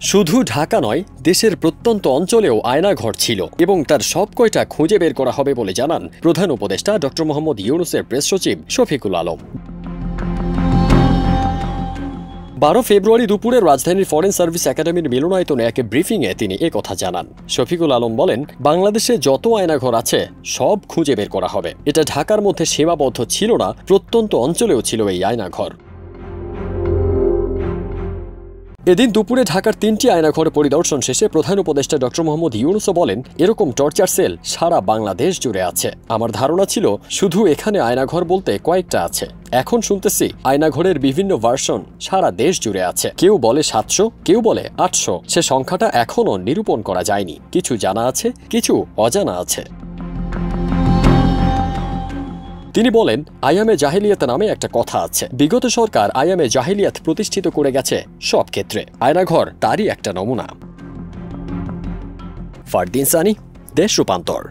শুধু ঢাকা নয়, দেশের প্রত্যন্ত অঞ্চলেও আয়নাঘর ছিল এবং তার সব কয়টা খুঁজে বের করা হবে বলে জানান প্রধান উপদেষ্টা ড. মোহাম্মদ ইউনূসের প্রেস সচিব শফিকুল আলম। 12 ফেব্রুয়ারি দুপুরে রাজধানীর ফরেন সার্ভিস একাডেমির মিলনায়তনে এক ব্রিফিংয়ে তিনি একথা জানান। শফিকুল আলম বলেন, বাংলাদেশে যত আয়নাঘর আছে সব খুঁজে বের করা হবে। এটা ঢাকার মধ্যে সীমাবদ্ধ ছিল না, প্রত্যন্ত অঞ্চলেও ছিল এই আয়নাঘর। এদিন দুপুরে ঢাকার 3টি আয়নাঘর পরিদর্শন শেষে প্রধান উপদেষ্টা ড. মোহাম্মদ ইউনূসও বলেন, এরকম টর্চার সেল সারা বাংলাদেশ জুড়ে আছে। আমার ধারণা ছিল শুধু এখানে আয়নাঘর বলতে কয়েকটা আছে। এখন শুনতেছি আয়নাঘরের বিভিন্ন ভার্সন সারা দেশ জুড়ে আছে। কেউ বলে 700, কেউ বলে 800। সে সংখ্যাটা এখনও নিরূপণ করা যায়নি। কিছু জানা আছে, কিছু অজানা আছে। তিনি বলেন, আইয়ামে জাহিলিয়াত নামে একটা কথা আছে। বিগত সরকার আইয়ামে জাহিলিয়াত প্রতিষ্ঠিত করে গেছে সব ক্ষেত্রে। আয়নাঘর তারই একটা নমুনা। ফারদিন সানি, দেশ রূপান্তর।